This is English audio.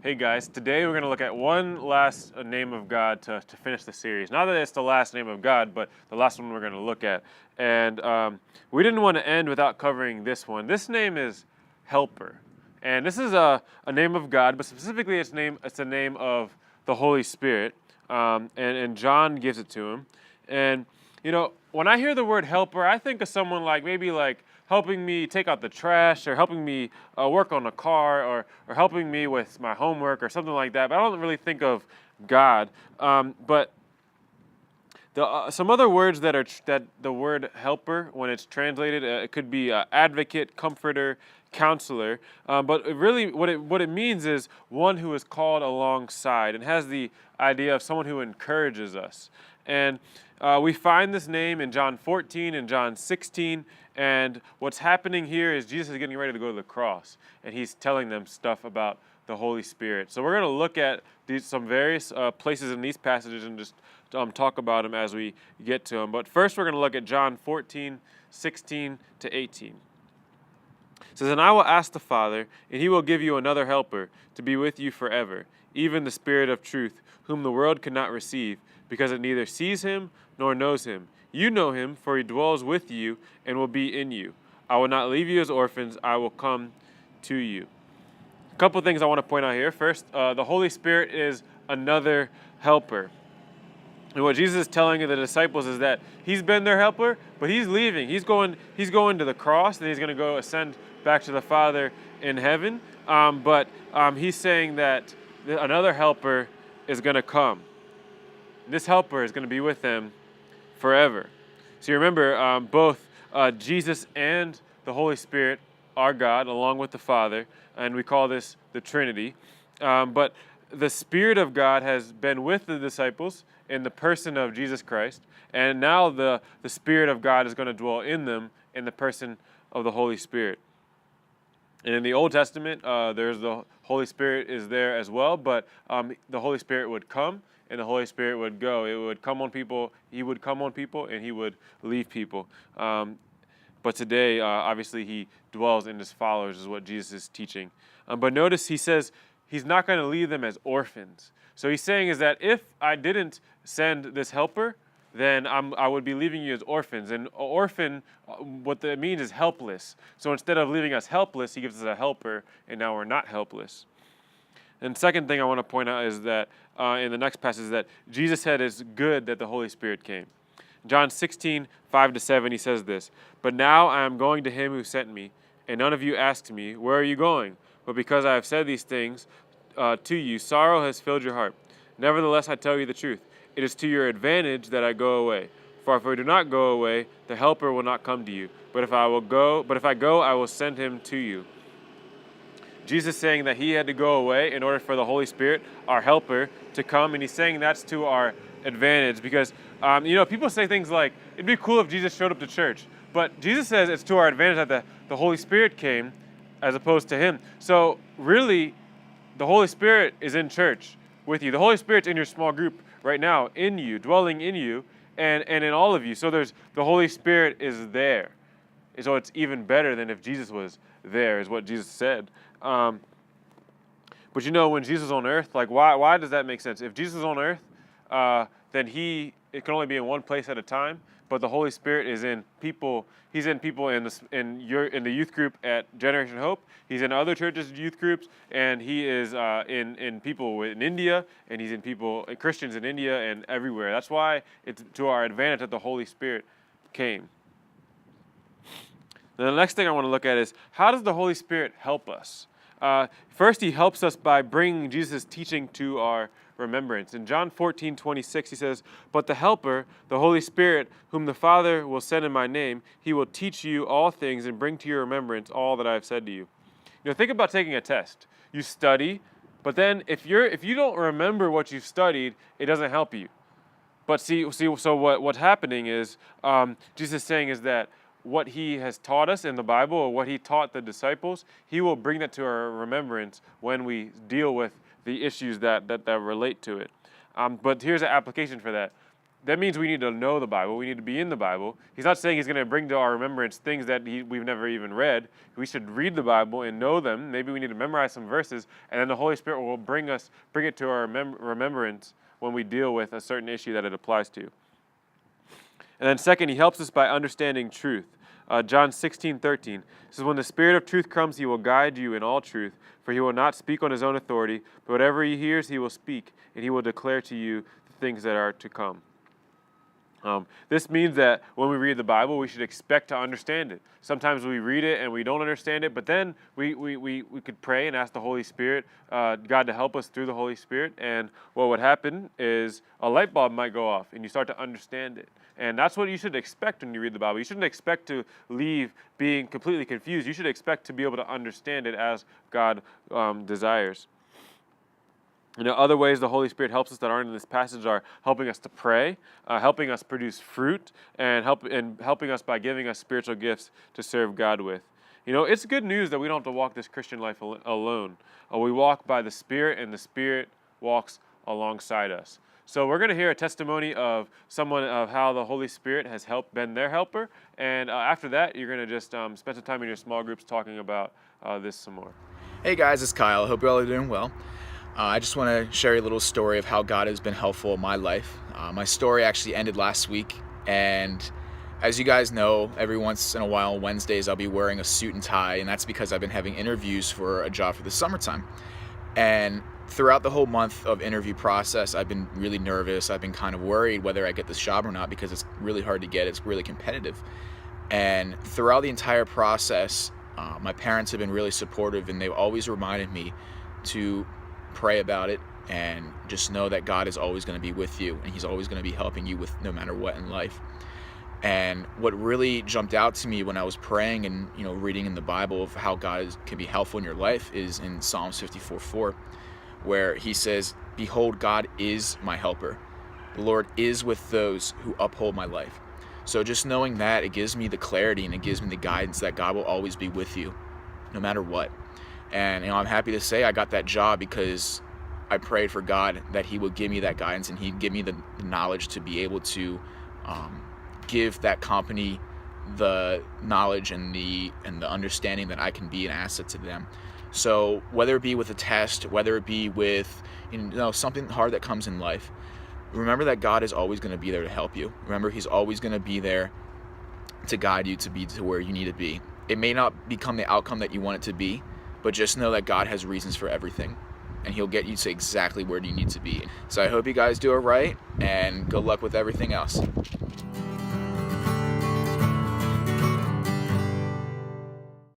Hey guys, today we're going to look at one last name of God to finish the series. Not that it's the last name of God, but the last one we're going to look at. And we didn't want to end without covering this one. This name is Helper. And this is a name of God, but specifically it's a name of the Holy Spirit. And John gives it to him. And, you know, when I hear the word helper, I think of someone maybe helping me take out the trash or helping me work on a car or helping me with my homework or something like that. But I don't really think of God. But some other words that the word helper, when it's translated, it could be advocate, comforter, counselor. But really what it means is one who is called alongside and has the idea of someone who encourages us. And we find this name in John 14 and John 16. And what's happening here is Jesus is getting ready to go to the cross. And he's telling them stuff about the Holy Spirit. So we're going to look at some various places in these passages and just talk about them as we get to them. But first we're going to look at John 14, 16 to 18. It says, "And I will ask the Father, and he will give you another helper to be with you forever, even the Spirit of truth, whom the world cannot receive, because it neither sees him nor knows him. You know him, for he dwells with you and will be in you. I will not leave you as orphans, I will come to you." A couple things I want to point out here. First, the Holy Spirit is another helper. And what Jesus is telling the disciples is that he's been their helper, but he's leaving. He's going to the cross, and he's going to go ascend back to the Father in heaven. But he's saying that another helper is going to come. This helper is going to be with them forever. So you remember, both Jesus and the Holy Spirit are God, along with the Father, and we call this the Trinity. But the Spirit of God has been with the disciples in the person of Jesus Christ, and now the Spirit of God is going to dwell in them in the person of the Holy Spirit. And in the Old Testament, there's the Holy Spirit is there as well, but the Holy Spirit would come and the Holy Spirit would go. It would come on people. He would come on people and he would leave people. But today, obviously, he dwells in his followers, is what Jesus is teaching. But notice he says he's not going to leave them as orphans. So he's saying is that if I didn't send this helper, then I would be leaving you as orphans. And orphan, what that means is helpless. So instead of leaving us helpless, he gives us a helper, and now we're not helpless. And second thing I want to point out is that in the next passage is that Jesus said it's good that the Holy Spirit came. John 16, 5-7, he says this, "But now I am going to him who sent me, and none of you asked me, 'Where are you going?' But because I have said these things to you, sorrow has filled your heart. Nevertheless, I tell you the truth. It is to your advantage that I go away. For if I do not go away, the Helper will not come to you. But if I go, I will send him to you." Jesus saying that he had to go away in order for the Holy Spirit, our helper, to come. And he's saying that's to our advantage because, people say things like, it'd be cool if Jesus showed up to church. But Jesus says it's to our advantage that the Holy Spirit came as opposed to him. So really, the Holy Spirit is in church with you. The Holy Spirit's in your small group right now, in you, dwelling in you, and in all of you. So the Holy Spirit is there. So it's even better than if Jesus was there, is what Jesus said. But when Jesus was on earth, why does that make sense? If Jesus is on earth, then it can only be in one place at a time. But the Holy Spirit is in people. He's in people in the youth group at Generation Hope. He's in other churches' youth groups, and he is in people in India, and he's in Christians in India and everywhere. That's why it's to our advantage that the Holy Spirit came. Now, the next thing I want to look at is, how does the Holy Spirit help us? First, he helps us by bringing Jesus' teaching to our remembrance. In John 14:26, he says, "But the Helper, the Holy Spirit, whom the Father will send in my name, he will teach you all things and bring to your remembrance all that I have said to you." Think about taking a test. You study, but then if you don't remember what you've studied, it doesn't help you. But so what's happening is, Jesus is saying is that what he has taught us in the Bible, or what he taught the disciples, he will bring that to our remembrance when we deal with the issues that relate to it. But here's an application for that. that means we need to know the Bible. We need to be in the Bible. He's not saying he's going to bring to our remembrance things that we've never even read. We should read the Bible and know them. Maybe we need to memorize some verses, and then the Holy Spirit will bring it to our remembrance when we deal with a certain issue that it applies to. And then second, he helps us by understanding truth. John 16:13 says, "When the Spirit of truth comes, he will guide you in all truth, for he will not speak on his own authority, but whatever he hears, he will speak, and he will declare to you the things that are to come." This means that when we read the Bible, we should expect to understand it. Sometimes we read it and we don't understand it, but then we could pray and ask the Holy Spirit, God to help us through the Holy Spirit, and what would happen is a light bulb might go off and you start to understand it. And that's what you should expect when you read the Bible. You shouldn't expect to leave being completely confused. You should expect to be able to understand it as God desires. Other ways the Holy Spirit helps us that aren't in this passage are helping us to pray, helping us produce fruit, and helping us by giving us spiritual gifts to serve God with. It's good news that we don't have to walk this Christian life alone. We walk by the Spirit, and the Spirit walks alongside us. So we're going to hear a testimony of someone of how the Holy Spirit has been their helper, and after that, you're going to just spend some time in your small groups talking about this some more. Hey guys, it's Kyle. I hope you all are doing well. I just want to share a little story of how God has been helpful in my life. My story actually ended last week, and as you guys know, every once in a while on Wednesdays I'll be wearing a suit and tie, and that's because I've been having interviews for a job for the summertime. And throughout the whole month of interview process, I've been really nervous. I've been kind of worried whether I get this job or not because it's really hard to get. It's really competitive. And throughout the entire process, my parents have been really supportive, and they've always reminded me to pray about it and just know that God is always going to be with you, and he's always going to be helping you with no matter what in life. And what really jumped out to me when I was praying and reading in the Bible of how God can be helpful in your life is in Psalms 54:4, where he says, "Behold, God is my helper. The Lord is with those who uphold my life." So just knowing that, it gives me the clarity and it gives me the guidance that God will always be with you no matter what. And I'm happy to say I got that job because I prayed for God that he would give me that guidance and he'd give me the knowledge to be able to give that company the knowledge and the understanding that I can be an asset to them. So whether it be with a test, whether it be with something hard that comes in life, remember that God is always going to be there to help you. Remember, he's always going to be there to guide you to be to where you need to be. It may not become the outcome that you want it to be, but just know that God has reasons for everything, and he'll get you to exactly where you need to be. So I hope you guys do it right, and good luck with everything else.